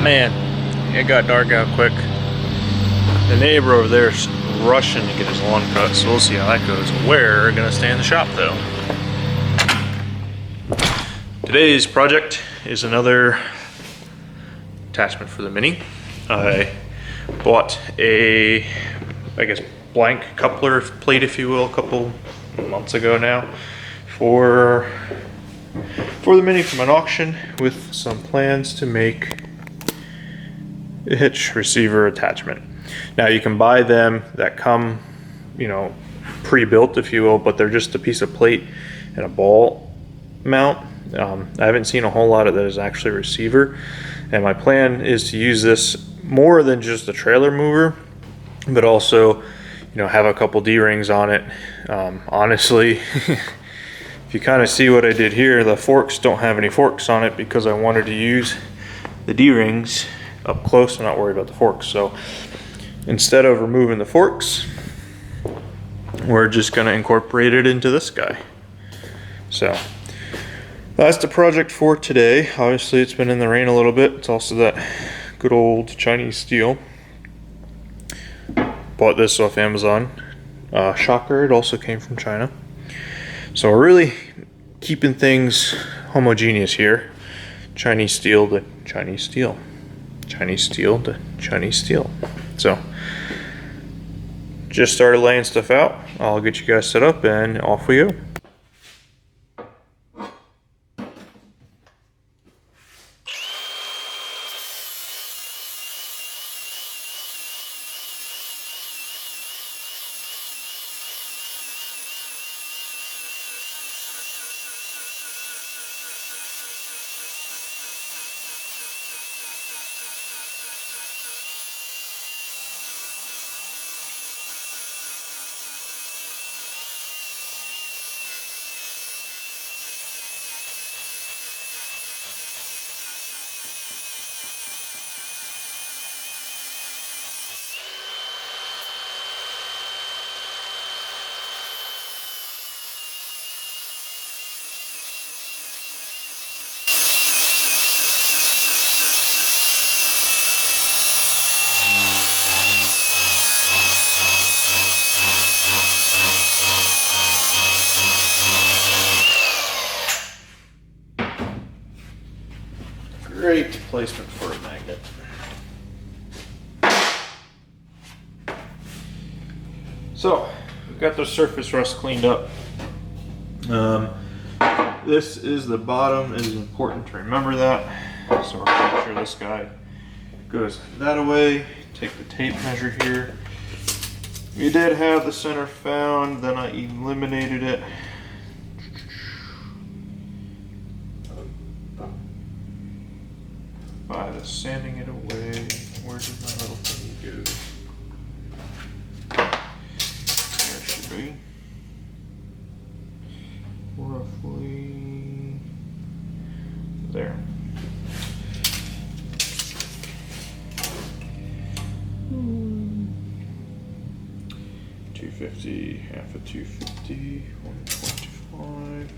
Man, it got dark out quick. The neighbor over there is rushing to get his lawn cut, so we'll see how that goes. We're gonna stay in the shop though. Today's project is another attachment for the Mini. I bought a, I guess, blank coupler plate, if you will, a couple months ago now for the Mini from an auction, with some plans to make a hitch receiver attachment. Now you can buy them that come, you know, pre-built, if you will, but they're just a piece of plate and a ball mount. I haven't seen a whole lot of that is actually a receiver, and my plan is to use this more than just a trailer mover, but also, you know, have a couple D-rings on it. Honestly, if you kind of see what I did here, the forks don't have any forks on it because I wanted to use the D-rings up close and not worry about the forks. So instead of removing the forks, we're just going to incorporate it into this guy. So that's the project for today. Obviously it's been in the rain a little bit. It's also that good old Chinese steel. Bought this off Amazon. Shocker, it also came from China. So we're really keeping things homogeneous here. Chinese steel to Chinese steel. Chinese steel to Chinese steel. So just started laying stuff out. I'll get you guys set up and off we go. Great placement for a magnet. So we've got the surface rust cleaned up. This is the bottom. It is important to remember that. So we're going to make sure this guy goes that away. Take the tape measure here. We did have the center found, then I eliminated it. By the sanding it away. Where did my little thing go? There it should be. Roughly there. Hmm. 250, half of 250, 125.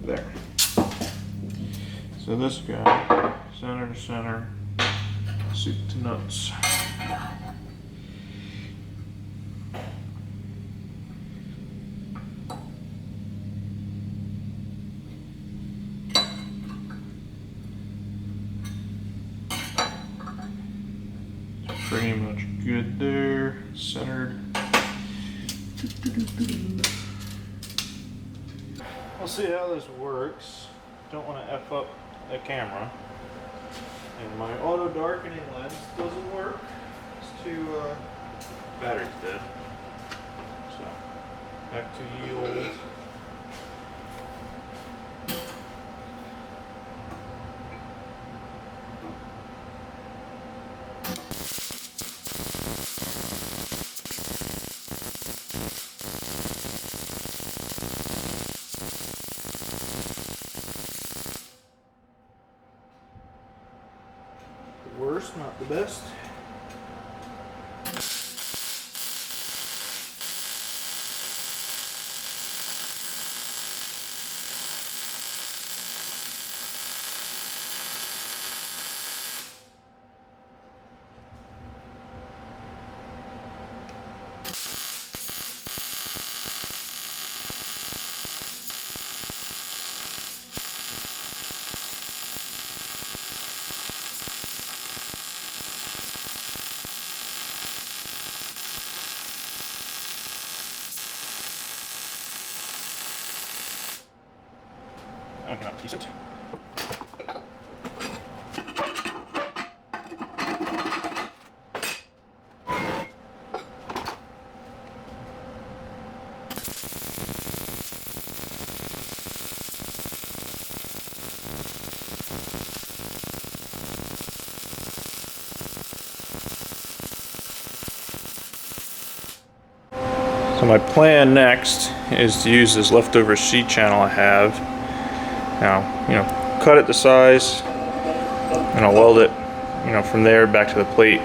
There. So this guy, center to center, soup to nuts. Pretty much good there, centered. We'll see how this works. Don't want to F up the camera. And my auto darkening lens doesn't work. It's too, battery's dead. So, back to yield. Worst, not the best. one came out decent. So my plan next is to use this leftover sheet channel I have. Now, cut it to size, and I'll weld it, from there back to the plate.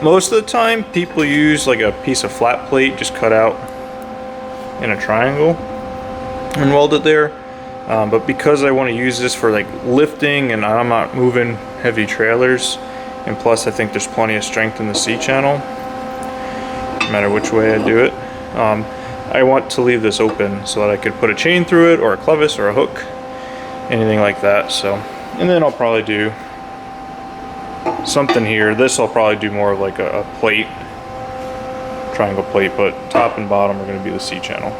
Most of the time, people use like a piece of flat plate, just cut out in a triangle, and weld it there. But because I want to use this for like lifting, and I'm not moving heavy trailers, and plus I think there's plenty of strength in the C channel, no matter which way I do it. I want to leave this open so that I could put a chain through it, or a clevis, or a hook, anything like that. So, and then I'll probably do something here. This I'll probably do more of like a plate, triangle plate, but top and bottom are going to be the C channel.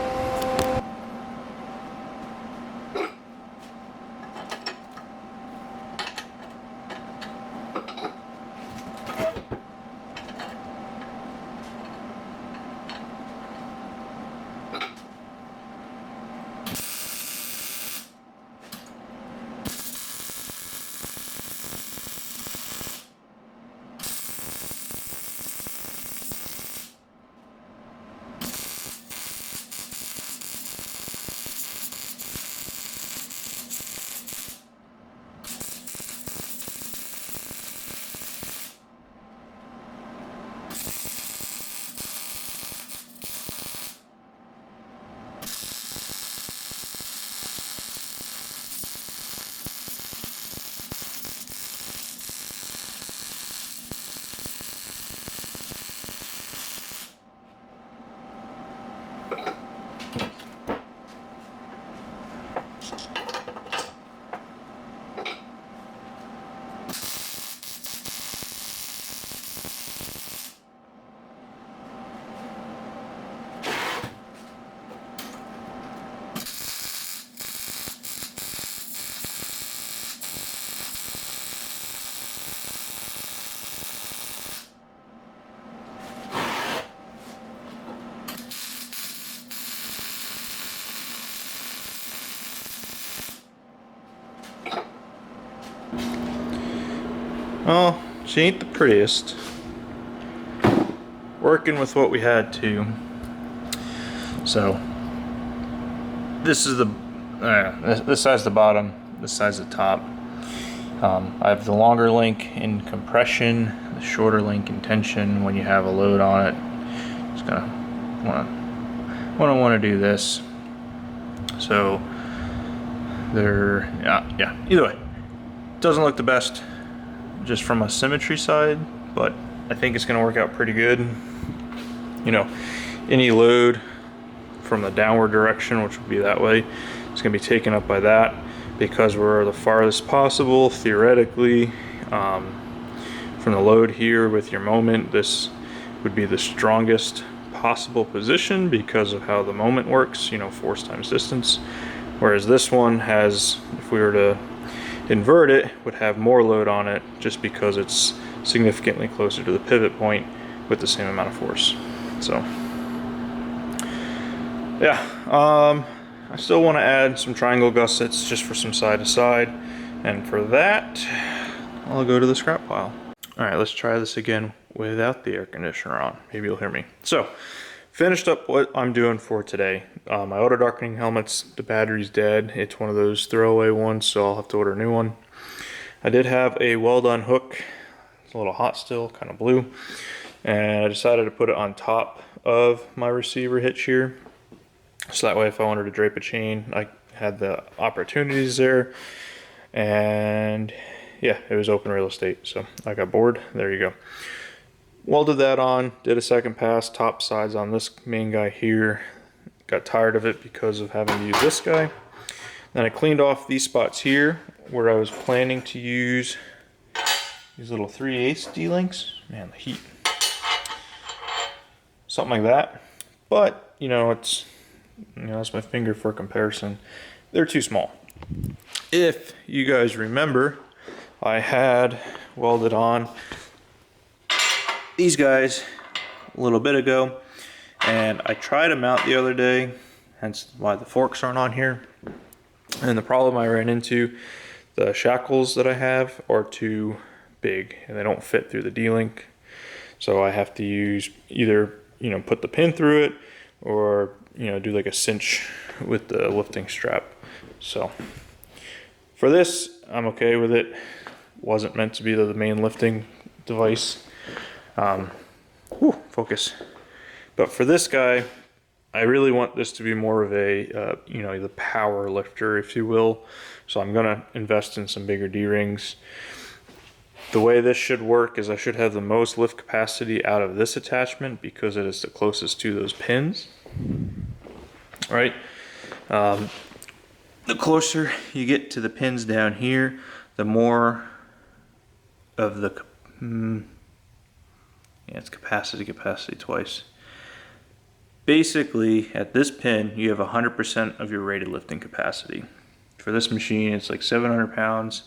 Well, she ain't the prettiest. Working with what we had to. So, this is the, this side's the bottom, this side's the top. I have the longer link in compression, the shorter link in tension when you have a load on it. Just gonna want to do this. So, either way. Doesn't look the best just from a symmetry side, but I think it's gonna work out pretty good. Any load from the downward direction, which would be that way, it's gonna be taken up by that, because we're the farthest possible, theoretically, from the load here with your moment. This would be the strongest possible position because of how the moment works, force times distance. Whereas this one has, if we were to invert it, would have more load on it just because it's significantly closer to the pivot point with the same amount of force. So yeah, I still want to add some triangle gussets just for some side to side, and for that I'll go to the scrap pile. Alright, let's try this again without the air conditioner on. Maybe you'll hear me. So, finished up what I'm doing for today. My auto darkening helmet's, the battery's dead. It's one of those throwaway ones, so I'll have to order a new one. I did have a weld-on hook. It's a little hot still, kind of blue. And I decided to put it on top of my receiver hitch here. So that way if I wanted to drape a chain, I had the opportunities there. And yeah, it was open real estate, so I got bored. There you go. Welded that on, did a second pass, top sides on this main guy here. Got tired of it because of having to use this guy. Then I cleaned off these spots here where I was planning to use these little 3/8 D-links. Man, the heat. Something like that. But, it's, that's my finger for comparison. They're too small. if you guys remember, I had welded on these guys a little bit ago, and I tried them out the other day, hence why the forks aren't on here. And the problem I ran into, the shackles that I have are too big and they don't fit through the D-link. So I have to use either, put the pin through it or, do like a cinch with the lifting strap. So for this, I'm okay with it. Wasn't meant to be the main lifting device. Focus. But for this guy, I really want this to be more of a, the power lifter, if you will. So I'm gonna invest in some bigger D-rings. The way this should work is I should have the most lift capacity out of this attachment because it is the closest to those pins, right? The closer you get to the pins down here, the more of the, it's capacity twice. Basically, at this pin, you have 100% of your rated lifting capacity. For this machine, it's like 700 pounds.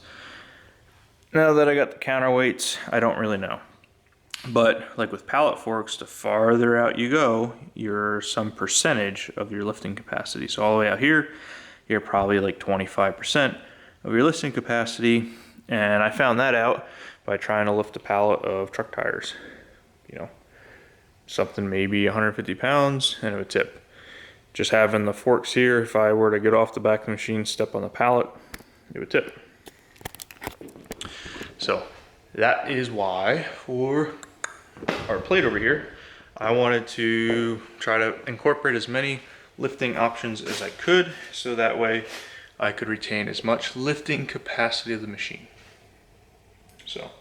Now that I got the counterweights, I don't really know. But like with pallet forks, the farther out you go, you're some percentage of your lifting capacity. So all the way out here, you're probably like 25% of your lifting capacity. And I found that out by trying to lift a pallet of truck tires. Something maybe 150 pounds and it would tip. Just having the forks here, if I were to get off the back of the machine, step on the pallet, it would tip. So that is why for our plate over here, I wanted to try to incorporate as many lifting options as I could, so that way I could retain as much lifting capacity of the machine. So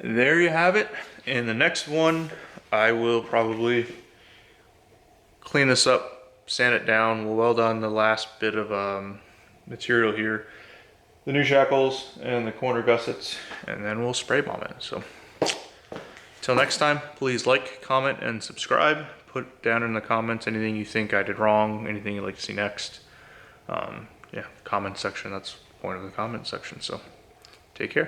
there you have it. In the next one, I will probably clean this up, sand it down. We'll weld on the last bit of material here, the new shackles and the corner gussets, and then we'll spray bomb it. So till next time, please like, comment, and subscribe. Put down in the comments anything you think I did wrong, anything you'd like to see next. Yeah, comment section, that's the point of the comment section. So take care.